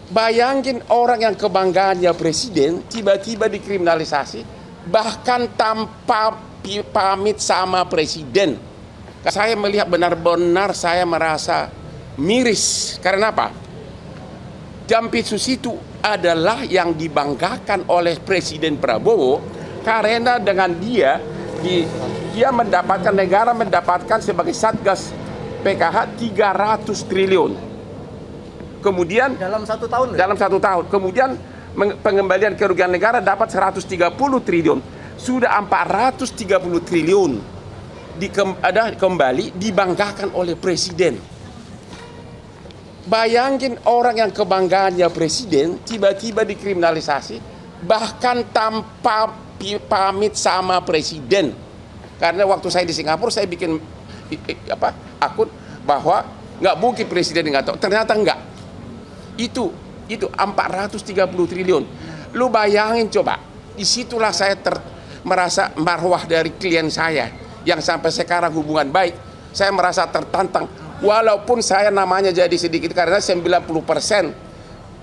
Bayangin orang yang kebanggaannya presiden tiba-tiba dikriminalisasi, bahkan tanpa pamit sama presiden. Saya melihat benar-benar saya merasa miris. Karena apa? Jampitsus itu adalah yang dibanggakan oleh Presiden Prabowo karena dengan dia mendapatkan, negara mendapatkan sebagai Satgas PKH 300 triliun. Kemudian dalam 1 tahun. Dalam 1 tahun. Kemudian pengembalian kerugian negara dapat 130 triliun. Sudah 430 triliun kembali dibanggakan oleh presiden. Bayangin orang yang kebanggaannya presiden tiba-tiba dikriminalisasi, bahkan tanpa pamit sama presiden. Karena waktu saya di Singapura saya bikin akun bahwa nggak mungkin presiden nggak tahu. Ternyata enggak. Itu 430 triliun. Lu bayangin coba. Disitulah saya merasa marwah dari klien saya yang sampai sekarang hubungan baik. Saya merasa tertantang. Walaupun saya namanya jadi sedikit karena 90%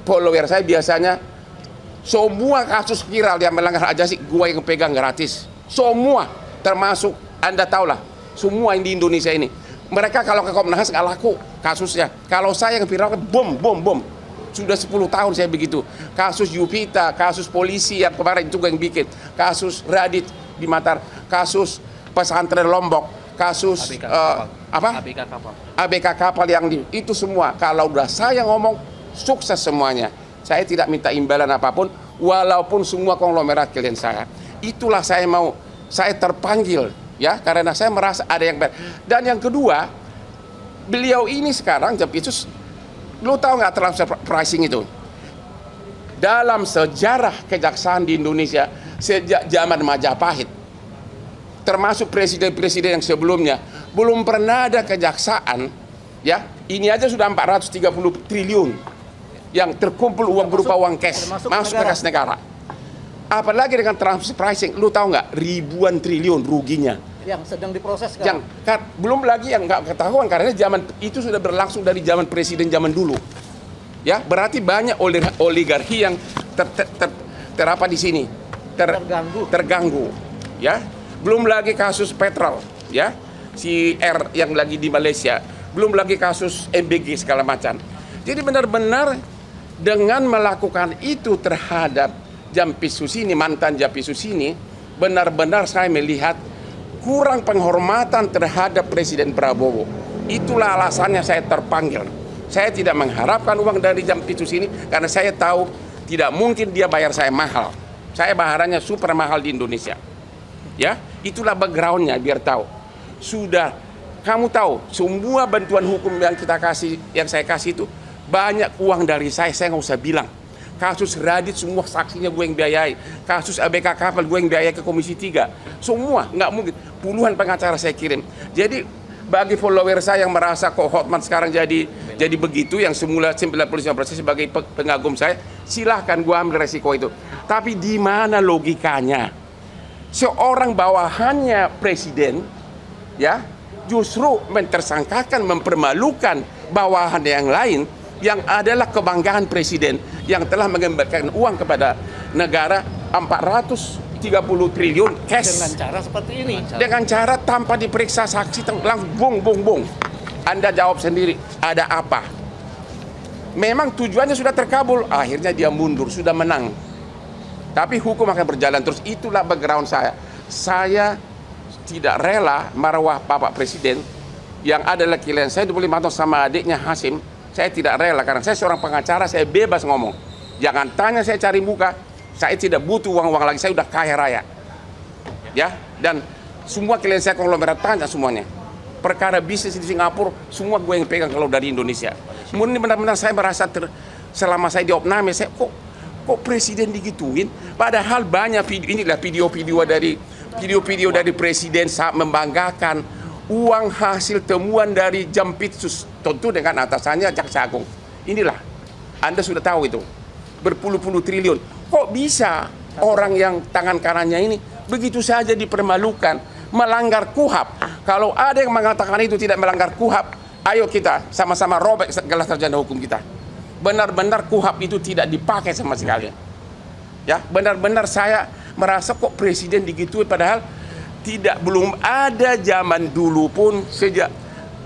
follower saya biasanya semua kasus viral yang melanggar hak asasi gua yang pegang gratis. Semua, termasuk Anda tahulah, semua yang di Indonesia ini. Mereka kalau ke Komnas nggak laku kasusnya. Kalau saya yang viral bom. Sudah 10 tahun saya begitu. Kasus Yupita, kasus polisi yang kemarin juga yang bikin, kasus Radit di Matar, kasus pesantren Lombok, kasus ABK kapal yang itu semua. Kalau udah saya ngomong sukses semuanya. Saya tidak minta imbalan apapun, walaupun semua konglomerat klien saya. Itulah saya terpanggil ya, karena saya merasa ada yang baik. Dan yang kedua, beliau ini sekarang Jampitsus, lu tahu nggak transfer pricing itu? Dalam sejarah kejaksaan di Indonesia sejak zaman Majapahit, termasuk presiden-presiden yang sebelumnya, belum pernah ada kejaksaan ya, ini aja sudah 430 triliun yang terkumpul uang berupa uang cash masuk ke kas negara. Apalagi dengan transfer pricing, lu tahu nggak ribuan triliun ruginya yang sedang diproses sekarang. Belum lagi yang nggak ketahuan karena zaman itu sudah berlangsung dari zaman presiden zaman dulu. Ya, berarti banyak oligarki yang terapa di sini terganggu. Ya, belum lagi kasus petrol, ya, si R yang lagi di Malaysia, belum lagi kasus MBG segala macam. Jadi benar-benar dengan melakukan itu terhadap Jampitsus ini, mantan Jampitsus ini, benar-benar saya melihat kurang penghormatan terhadap Presiden Prabowo. Itulah alasannya saya terpanggil. Saya tidak mengharapkan uang dari Jampitsus ini karena saya tahu tidak mungkin dia bayar saya mahal. Saya bayarannya super mahal di Indonesia. Ya, itulah backgroundnya biar tahu. Sudah kamu tahu semua bantuan hukum yang kita kasih, yang saya kasih itu banyak uang dari saya nggak usah bilang. Kasus Radit semua saksinya gue yang biayai. Kasus ABK kapal gue yang biayai ke Komisi 3. Semua, nggak mungkin. Puluhan pengacara saya kirim. Jadi bagi follower saya yang merasa kok Hotman sekarang jadi begitu, yang semula 95% sebagai pengagum saya, silahkan gue ambil resiko itu. Tapi di mana logikanya? Seorang bawahannya presiden, ya, justru mentersangkakan, mempermalukan bawahan yang lain yang adalah kebanggaan presiden yang telah mengembalikan uang kepada negara 430 triliun cash. Dengan cara seperti ini. Dengan cara tanpa diperiksa saksi, langsung bung. Anda jawab sendiri, ada apa? Memang tujuannya sudah terkabul, akhirnya dia mundur, sudah menang. Tapi hukum akan berjalan terus. Itulah background saya. Saya tidak rela marwah Bapak Presiden yang adalah klien saya 25 tahun sama adiknya Hasim. Saya tidak rela karena saya seorang pengacara, saya bebas ngomong. Jangan tanya saya cari muka. Saya tidak butuh uang-uang lagi, saya udah kaya raya. Ya, dan semua klien saya konglomerat tanya semuanya. Perkara bisnis di Singapura semua gue yang pegang kalau dari Indonesia. Kemudian benar-benar saya merasa selama saya di Opname, saya kok presiden digituin, padahal banyak video-video dari presiden saat membanggakan uang hasil temuan dari Jampitsus, tentu dengan atasannya Jaksa Agung. Inilah, Anda sudah tahu itu, berpuluh-puluh triliun. Kok bisa orang yang tangan kanannya ini begitu saja dipermalukan, melanggar KUHAP? Kalau ada yang mengatakan itu tidak melanggar KUHAP, ayo kita sama-sama robek gelas sarjana hukum kita. benar-benar KUHP itu tidak dipakai sama sekali. Ya, benar-benar saya merasa kok presiden digituin, padahal belum ada zaman dulu pun, sejak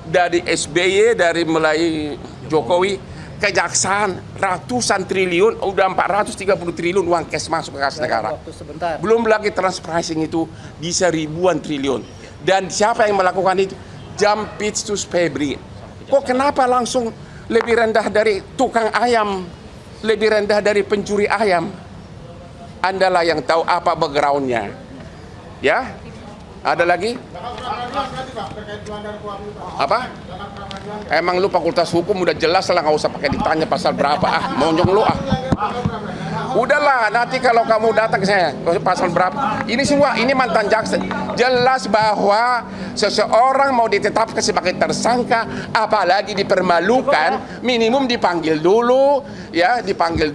dari SBY, dari mulai Jokowi, kejaksaan ratusan triliun, udah 430 triliun uang cash masuk ke kas negara. Waktu sebentar. Belum lagi transpricing itu bisa ribuan triliun. Dan siapa yang melakukan itu? Jampitsus Febri. Kok kenapa langsung lebih rendah dari tukang ayam, lebih rendah dari pencuri ayam? Andalah yang tahu apa backgroundnya. Ya, ada lagi? Apa? Emang lu fakultas hukum udah jelas lah, nggak usah pakai ditanya pasal berapa, monyong lu ah. Udahlah, nanti kalau kamu datang ke saya, pasal berapa? Ini semua, ini mantan jaksa. Jelas bahwa seseorang mau ditetapkan sebagai tersangka, apalagi dipermalukan, minimum dipanggil dulu, ya, dipanggil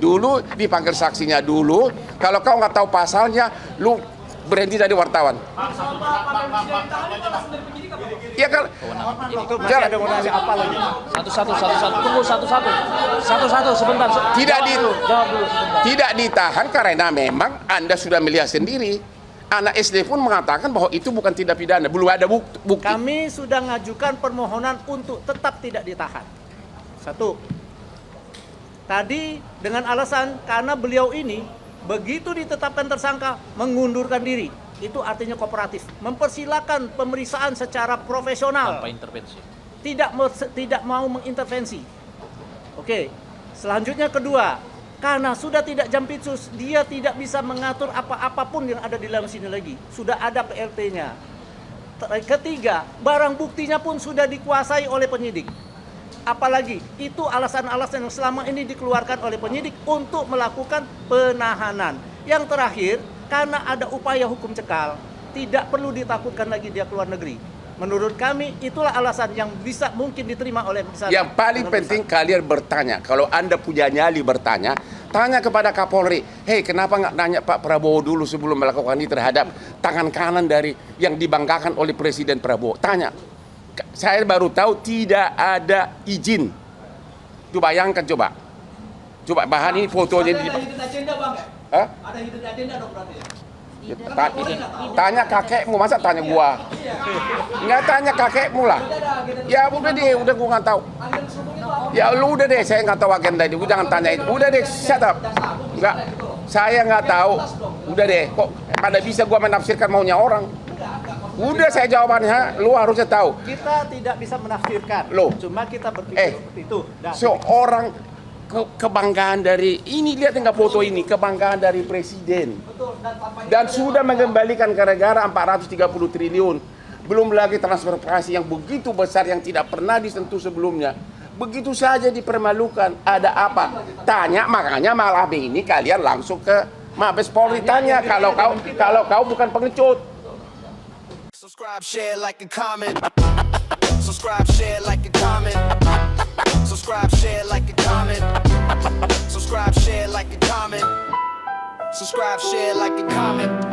saksinya dulu. Kalau kau nggak tahu pasalnya, lu berhenti jadi wartawan. Iya kan? Itu masih ada menanya apa lagi? Satu-satu. Tunggu satu-satu sebentar. Jawab dulu sebentar. Tidak ditahan karena memang Anda sudah melihat sendiri. Anak SD pun mengatakan bahwa itu bukan tindak pidana, belum ada bukti. Kami sudah mengajukan permohonan untuk tetap tidak ditahan. Satu. Tadi dengan alasan karena beliau ini begitu ditetapkan tersangka mengundurkan diri. Itu artinya kooperatif, mempersilakan pemeriksaan secara profesional. Tanpa intervensi. Tidak mau mengintervensi. Oke. Selanjutnya kedua, karena sudah tidak jampitsus, dia tidak bisa mengatur apa-apapun yang ada di dalam sini lagi. Sudah ada PLT-nya. Ketiga, barang buktinya pun sudah dikuasai oleh penyidik. Apalagi itu alasan-alasan yang selama ini dikeluarkan oleh penyidik untuk melakukan penahanan. Yang terakhir, karena ada upaya hukum cekal, tidak perlu ditakutkan lagi dia keluar negeri. Menurut kami itulah alasan yang bisa mungkin diterima oleh misalnya. Yang paling penting kalian bertanya. Kalau Anda punya nyali bertanya, tanya kepada Kapolri. Hei, kenapa nggak nanya Pak Prabowo dulu sebelum melakukan ini terhadap tangan kanan dari yang dibanggakan oleh Presiden Prabowo? Tanya. Saya baru tahu tidak ada izin. Coba bayangkan coba. Coba bahan ini fotonya di. Ada hidden agenda bang ya? Hah? Ada hidden agenda dong berarti ya? Tanya kakekmu, masa tanya gua? Nggak tanya kakekmu lah. Ya udah deh, udah gua nggak tahu. Ya lu udah deh, saya nggak tahu agenda ini. Gua jangan tanya itu. Udah deh, shut up. Nggak, saya nggak tahu. Udah deh, kok pada bisa gua menafsirkan maunya orang? Udah saya jawabannya, lu harusnya tahu. Kita tidak bisa menafsirkan. Loh. Cuma kita berpikir seperti itu. Nah, Seorang kebanggaan dari ini, lihat nggak foto ini, kebanggaan dari presiden. Dan sudah mengembalikan ke negara 430 triliun. Belum lagi transfer prasi yang begitu besar yang tidak pernah disentuh sebelumnya. Begitu saja dipermalukan. Ada apa? Tanya, makanya malam ini kalian langsung ke Mabes Polri tanya kalau kau bukan pengecut. Subscribe, share, like, and comment. Subscribe, share, like, and comment. Subscribe, share, like, and comment. Subscribe, share, like, and comment. Subscribe, share, like, and comment.